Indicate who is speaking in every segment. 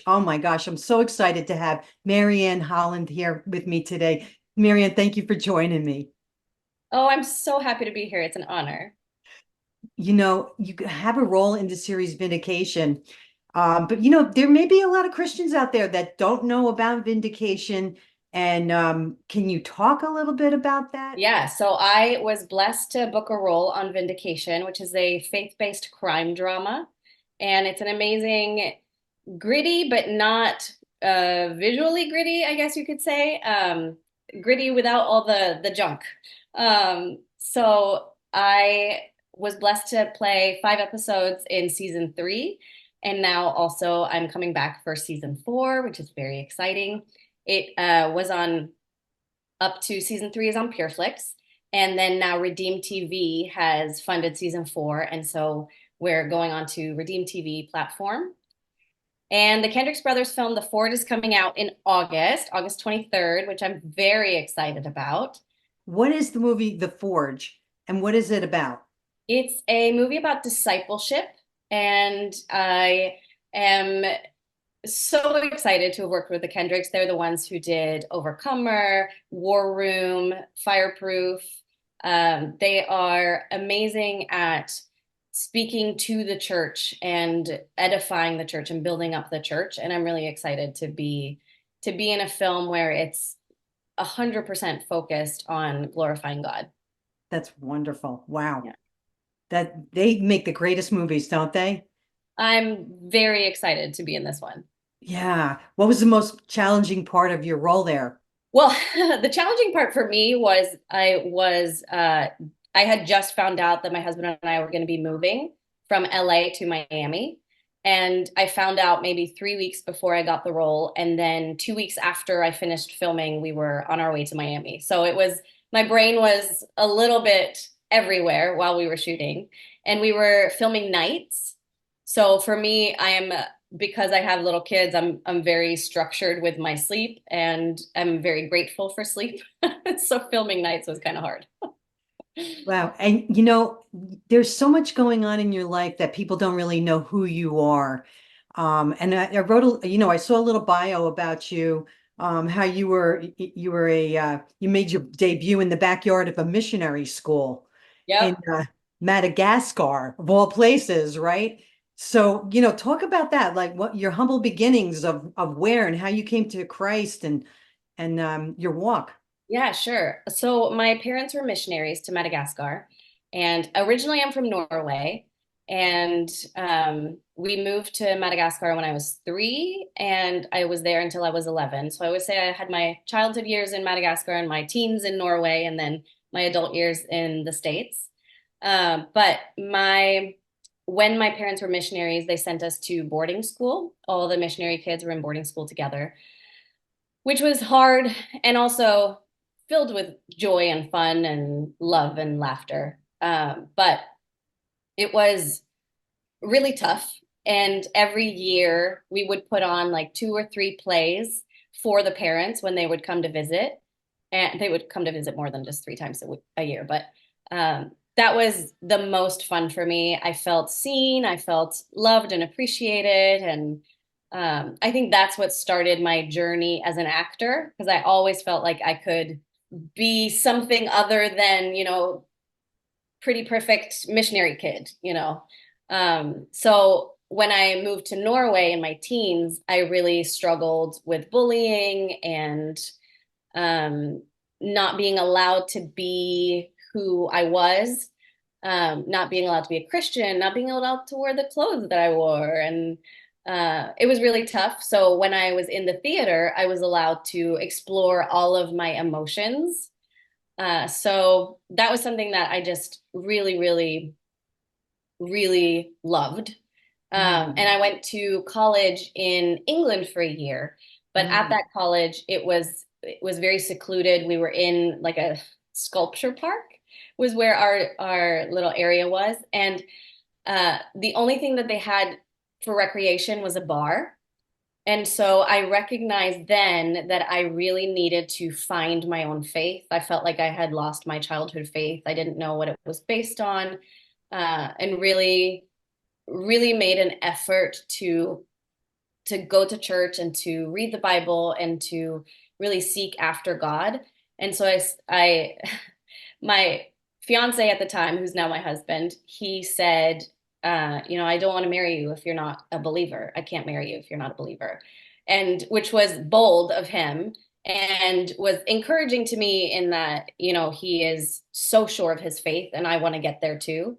Speaker 1: Oh my gosh, I'm so excited to have Marianne Haaland here with me today. Marianne, thank you for joining me.
Speaker 2: Oh, I'm so happy to be here. It's an honor.
Speaker 1: You have a role in the series Vindication. But there may be a lot of Christians out there that don't know about Vindication. And can you talk a little bit about that?
Speaker 2: Yeah, so I was blessed to book a role on Vindication, which is a faith-based crime drama. And it's an amazing, gritty, but not visually gritty, I guess you could say. Gritty without all the junk. So I was blessed to play 5 episodes in season 3. And now also I'm coming back for season 4, which is very exciting. It was on up to season 3 is on Pureflix. And then now Redeem TV has funded season 4. And so we're going on to Redeem TV platform. And the Kendricks Brothers film, The Forge, is coming out in August 23rd, which I'm very excited about.
Speaker 1: What is the movie The Forge and what is it about?
Speaker 2: It's a movie about discipleship, and I am so excited to have worked with the Kendricks. They're the ones who did Overcomer, War Room, Fireproof. They are amazing at speaking to the church and edifying the church and building up the church. And I'm really excited to be in a film where it's 100% focused on glorifying God.
Speaker 1: That's wonderful. Wow.
Speaker 2: Yeah.
Speaker 1: That they make the greatest movies, don't they?
Speaker 2: I'm very excited to be in this one.
Speaker 1: Yeah. What was the most challenging part of your role there?
Speaker 2: Well, the challenging part for me was I had just found out that my husband and I were going to be moving from LA to Miami. And I found out maybe 3 weeks before I got the role. And then 2 weeks after I finished filming, we were on our way to Miami. So my brain was a little bit everywhere while we were shooting. And we were filming nights. So for me, because I have little kids, I'm very structured with my sleep and I'm very grateful for sleep. So filming nights was kind of hard.
Speaker 1: Wow. And there's so much going on in your life that people don't really know who you are. And I wrote I saw a little bio about you, how you made your debut in the backyard of a missionary school in
Speaker 2: Yep.
Speaker 1: Madagascar, of all places, right? So, talk about that, like what your humble beginnings of where and how you came to Christ and your walk.
Speaker 2: Yeah, sure. So my parents were missionaries to Madagascar, and originally I'm from Norway, and we moved to Madagascar when I was 3, and I was there until I was 11. So I would say I had my childhood years in Madagascar and my teens in Norway, and then my adult years in the States. But when my parents were missionaries, they sent us to boarding school. All the missionary kids were in boarding school together, which was hard and also filled with joy and fun and love and laughter. But it was really tough. And every year we would put on like 2 or 3 plays for the parents when they would come to visit. And they would come to visit more than just 3 times a year. But that was the most fun for me. I felt seen, I felt loved and appreciated. And I think that's what started my journey as an actor, because I always felt like I could be something other than, pretty perfect missionary kid. So when I moved to Norway in my teens, I really struggled with bullying and um, not being allowed to be who I was, not being allowed to be a Christian, not being allowed to wear the clothes that I wore. And it was really tough. So when I was in the theater, I was allowed to explore all of my emotions. So that was something that I just really, really, really loved. And
Speaker 1: Mm,
Speaker 2: I went to college in England for a year, but at
Speaker 1: mm.
Speaker 2: that college, it was very secluded. We were in like a sculpture park, was where our little area was, and the only thing that they had for recreation was a bar. And so I recognized then that I really needed to find my own faith. I felt like I had lost my childhood faith. I didn't know what it was based on, and really, really made an effort to go to church and to read the Bible and to really seek after God. And so I my fiance at the time, who's now my husband, he said, I don't want to marry you if you're not a believer. I can't marry you if you're not a believer. And which was bold of him and was encouraging to me in that, he is so sure of his faith and I want to get there too.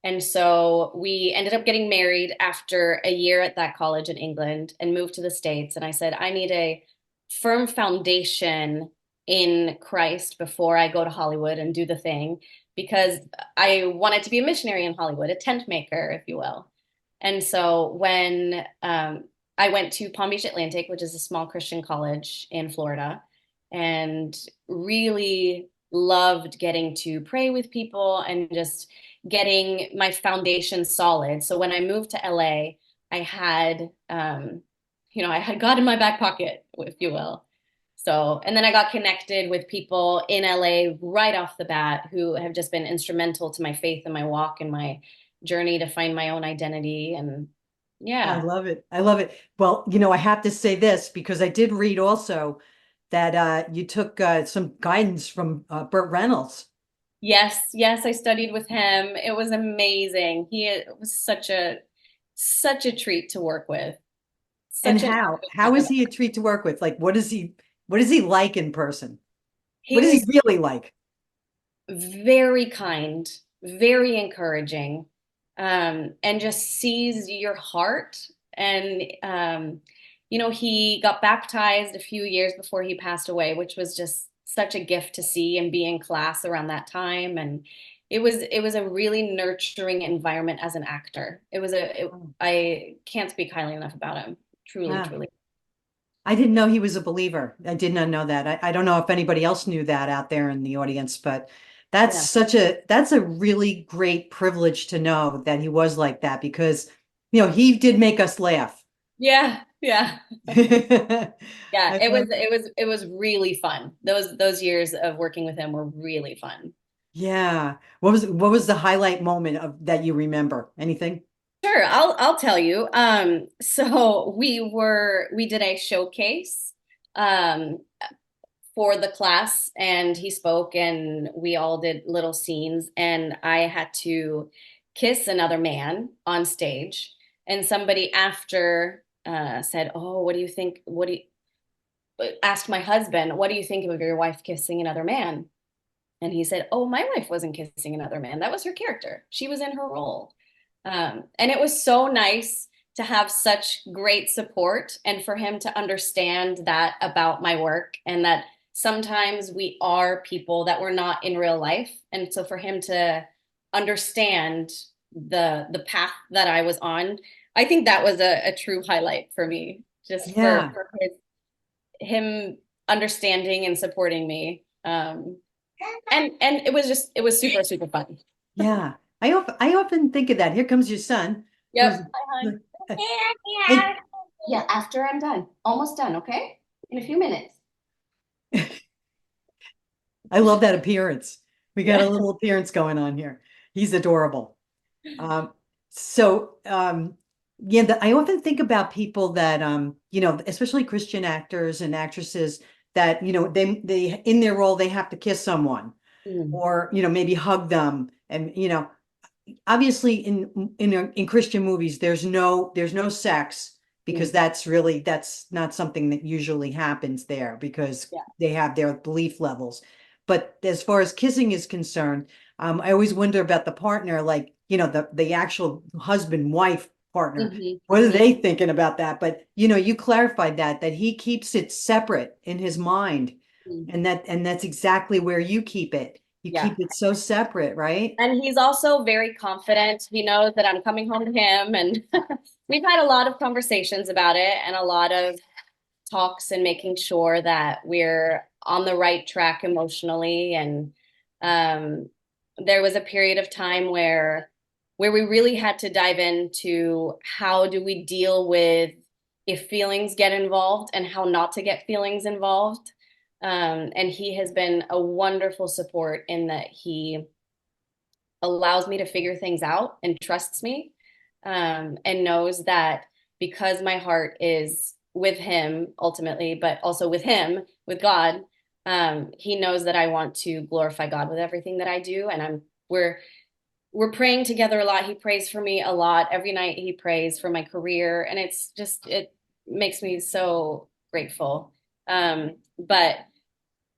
Speaker 2: And so we ended up getting married after a year at that college in England and moved to the States. And I said, I need a firm foundation in Christ before I go to Hollywood and do the thing, because I wanted to be a missionary in Hollywood, a tent maker, if you will. And so when I went to Palm Beach Atlantic, which is a small Christian college in Florida, and really loved getting to pray with people and just getting my foundation solid. So when I moved to LA, I had, I had God in my back pocket, if you will. So, and then I got connected with people in LA right off the bat who have just been instrumental to my faith and my walk and my journey to find my own identity. And
Speaker 1: I
Speaker 2: yeah,
Speaker 1: love it. I love it. Well, I have to say this because I did read also that you took some guidance from Burt Reynolds.
Speaker 2: yes, yes, I studied with him. It was amazing. He was such a treat to work with.
Speaker 1: And
Speaker 2: Such an
Speaker 1: how is he a treat to work with? Like, what is he like in person? What
Speaker 2: he
Speaker 1: is he
Speaker 2: was
Speaker 1: really like?
Speaker 2: very kind, very encouraging, and just sees your heart. And, he got baptized a few years before he passed away, which was just such a gift to see and be in class around that time. And it was a really nurturing environment as an actor.
Speaker 1: Oh,
Speaker 2: I can't speak highly enough about him. Truly,
Speaker 1: wow.
Speaker 2: truly.
Speaker 1: I didn't know he was a believer. I did not know that. I don't know if anybody else knew that out there in the audience, but
Speaker 2: Yeah.
Speaker 1: that's a really great privilege to know that he was like that because, he did make us laugh.
Speaker 2: Yeah. Yeah.
Speaker 1: I
Speaker 2: Yeah, it was
Speaker 1: love
Speaker 2: it was it was really fun. Those years of working with him were really fun.
Speaker 1: Yeah. What was the highlight moment of that you remember? Anything?
Speaker 2: Sure, I'll tell you. So we did a showcase um for the class and he spoke and we all did little scenes and I had to kiss another man on stage and somebody after said, "Oh, what do you think? What do you?" Asked my husband, "What do you think of your wife kissing another man?" And he said, "Oh, my wife wasn't kissing another man. That was her character. She was in her role." And it was so nice to have such great support and for him to understand that about my work and that sometimes we are people that we're not in real life. And so for him to understand the path that I was on, I think that was a true highlight for me, just
Speaker 1: Yeah.
Speaker 2: for him understanding and supporting me. And it was super, super fun.
Speaker 1: Yeah. I often think of that. Here comes your son, who's
Speaker 2: Yep. Hi, hon.
Speaker 1: and
Speaker 2: Yeah, after I'm done. Almost done, okay? In a few minutes.
Speaker 1: I love that appearance. We got a
Speaker 2: Yeah.
Speaker 1: little appearance going on here. He's adorable. Um, so yeah, I often think about people that especially Christian actors and actresses that, they in their role they have to kiss someone
Speaker 2: Mm,
Speaker 1: or, maybe hug them. And, obviously in Christian movies there's no sex because
Speaker 2: mm,
Speaker 1: that's not something that usually happens there because
Speaker 2: yeah.
Speaker 1: they have their belief levels. But as far as kissing is concerned, I always wonder about the partner, like, the actual husband wife partner.
Speaker 2: Hmm,
Speaker 1: What are
Speaker 2: hmm,
Speaker 1: they thinking about that? But you clarified that he keeps it separate in his mind,
Speaker 2: mm.
Speaker 1: and that's exactly where you keep it. You
Speaker 2: Yeah.
Speaker 1: keep it so separate, right?
Speaker 2: And he's also very confident. He knows that I'm coming home to him. And we've had a lot of conversations about it and a lot of talks and making sure that we're on the right track emotionally. And um, there was a period of time where we really had to dive into how do we deal with if feelings get involved and how not to get feelings involved. And he has been a wonderful support in that he allows me to figure things out and trusts me, and knows that because my heart is with him ultimately, but also with him, with God. He knows that I want to glorify God with everything that I do. And we're praying together a lot. He prays for me a lot. Every night he prays for my career. And it makes me so grateful. But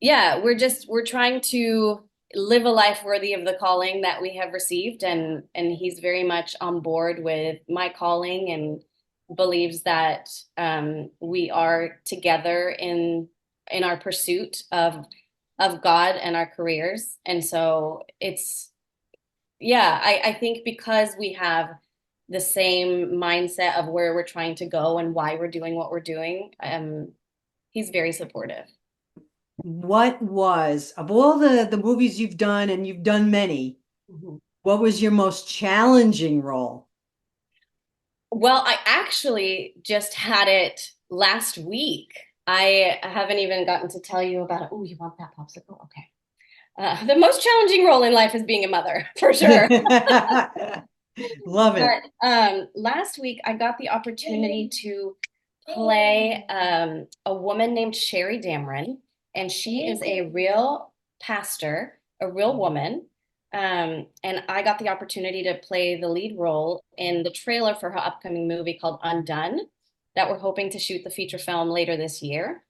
Speaker 2: yeah, we're trying to live a life worthy of the calling that we have received, and he's very much on board with my calling and believes that we are together in our pursuit of God and our careers. And so it's yeah, I think because we have the same mindset of where we're trying to go and why we're doing what we're doing, he's very supportive.
Speaker 1: What was, of all the movies you've done, and you've done many,
Speaker 2: Mhm.
Speaker 1: what was your most challenging role?
Speaker 2: Well, I actually just had it last week. I haven't even gotten to tell you about it. Oh, you want that popsicle? Okay. The most challenging role in life is being a mother, for sure.
Speaker 1: Love it.
Speaker 2: But last week, I got the opportunity to play a woman named Sherry Dameron, and she is a real pastor, a real woman. And I got the opportunity to play the lead role in the trailer for her upcoming movie called Undone, that we're hoping to shoot the feature film later this year.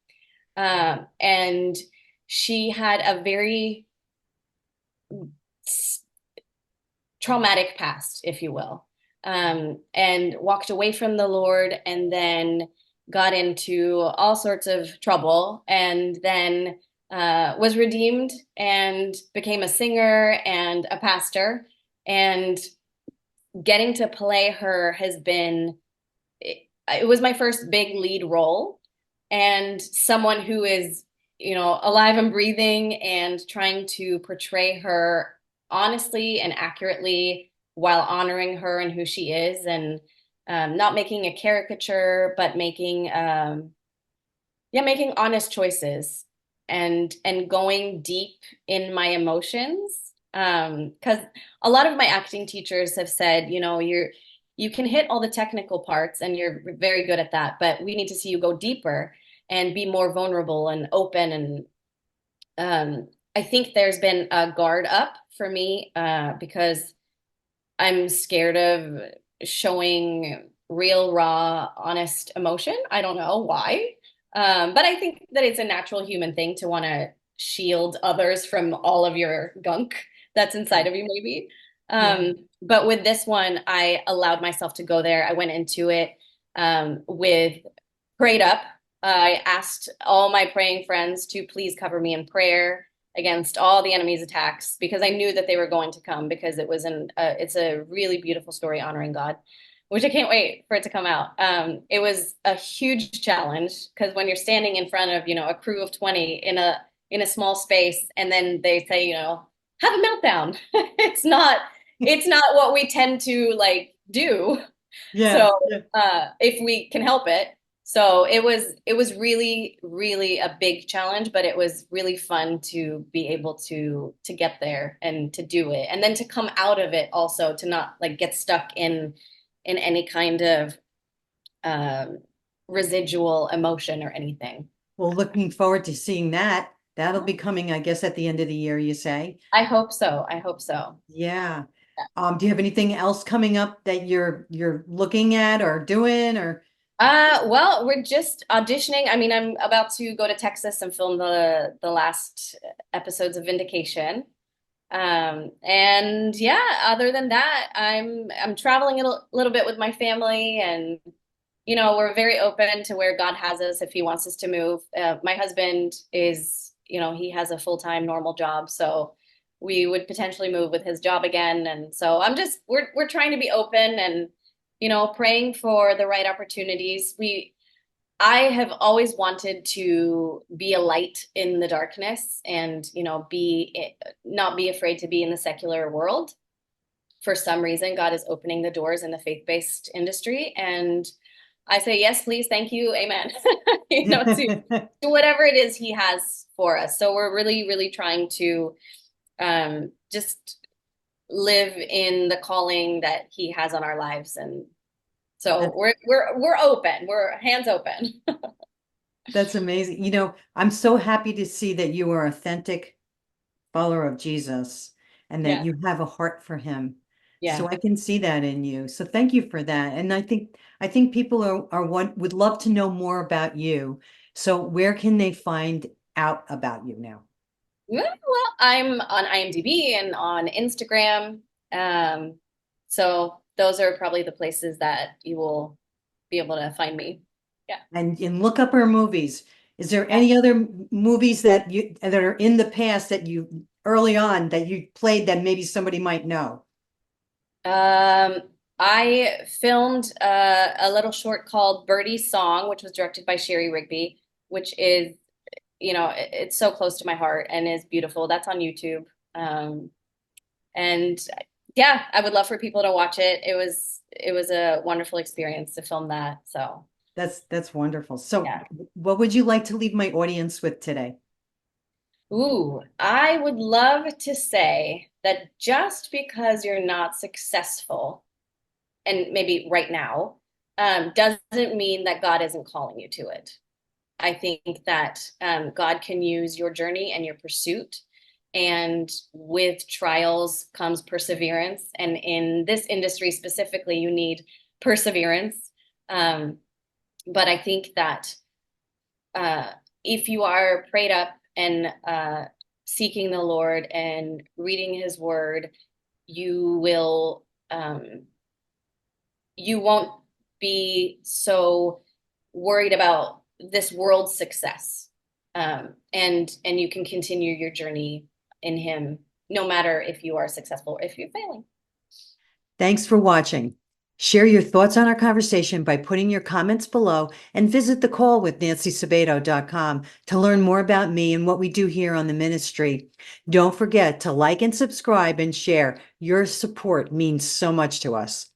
Speaker 2: And she had a very traumatic past, if you will, and walked away from the Lord and then got into all sorts of trouble and then was redeemed and became a singer and a pastor. And getting to play her has been, it was my first big lead role, and someone who is, alive and breathing and trying to portray her honestly and accurately while honoring her and who she is, and not making a caricature, but making honest choices and going deep in my emotions. Because a lot of my acting teachers have said, you can hit all the technical parts and you're very good at that, but we need to see you go deeper and be more vulnerable and open. And I think there's been a guard up for me because I'm scared of showing real, raw, honest emotion. I don't know why. But I think that it's a natural human thing to want to shield others from all of your gunk that's inside of you, maybe.
Speaker 1: Yeah.
Speaker 2: But with this one, I allowed myself to go there. I went into it with prayed up. I asked all my praying friends to please cover me in prayer against all the enemy's attacks, because I knew that they were going to come, because it's a really beautiful story honoring God, which I can't wait for it to come out. It was a huge challenge because when you're standing in front of, a crew of 20 in a small space, and then they say, have a meltdown. It's not what we tend to like do.
Speaker 1: Yeah.
Speaker 2: So
Speaker 1: Yeah.
Speaker 2: if we can help it. So it was really, really a big challenge, but it was really fun to be able to get there and to do it. And then to come out of it also, to not like get stuck in any kind of um residual emotion or anything.
Speaker 1: Well, looking forward to seeing that. That'll be coming, I guess, at the end of the year, you say.
Speaker 2: I hope so. I hope so.
Speaker 1: Yeah. Do you have anything else coming up that you're looking at or doing or
Speaker 2: Well, we're just auditioning. I mean, I'm about to go to Texas and film the last episodes of Vindication. And yeah, other than that, I'm traveling a little bit with my family, and we're very open to where God has us if He wants us to move. My husband is, he has a full-time normal job, so we would potentially move with his job again. And so we're trying to be open and praying for the right opportunities. I have always wanted to be a light in the darkness and, be not be afraid to be in the secular world. For some reason, God is opening the doors in the faith-based industry, and I say yes, please, thank you, amen. To whatever it is He has for us. So we're really, really trying to just live in the calling that He has on our lives, and So we're open. We're hands open.
Speaker 1: That's amazing. I'm so happy to see that you are authentic follower of Jesus and that
Speaker 2: Yeah.
Speaker 1: you have a heart for him. So
Speaker 2: Yeah.
Speaker 1: I can see that in you. So thank you for that. And I think people would love to know more about you. So where can they find out about you now?
Speaker 2: Well, I'm on IMDb and on Instagram. Um, so those are probably the places that you will be able to find me. Yeah.
Speaker 1: And look up her movies. Is there
Speaker 2: Yeah.
Speaker 1: any other movies that are in the past that you early on that you played that maybe somebody might know?
Speaker 2: Um, I filmed a little short called Birdie's Song, which was directed by Sherry Rigby, which is, it's so close to my heart and is beautiful. That's on YouTube. And yeah, I would love for people to watch it. It was a wonderful experience to film that. So
Speaker 1: That's wonderful. So
Speaker 2: yeah.
Speaker 1: what would you like to leave my audience with today?
Speaker 2: Ooh, I would love to say that just because you're not successful, and maybe right now, doesn't mean that God isn't calling you to it. I think that God can use your journey and your pursuit. And with trials comes perseverance. And in this industry specifically, you need perseverance. Um, but I think that uh, if you are prayed up and seeking the Lord and reading his word, you will, you won't be so worried about this world's success. And you can continue your journey in him, no matter if you are successful or if you're failing.
Speaker 1: Thanks for watching. Share your thoughts on our conversation by putting your comments below and visit the call with NancySabato.com to learn more about me and what we do here on the ministry. Don't forget to like and subscribe and share. Your support means so much to us.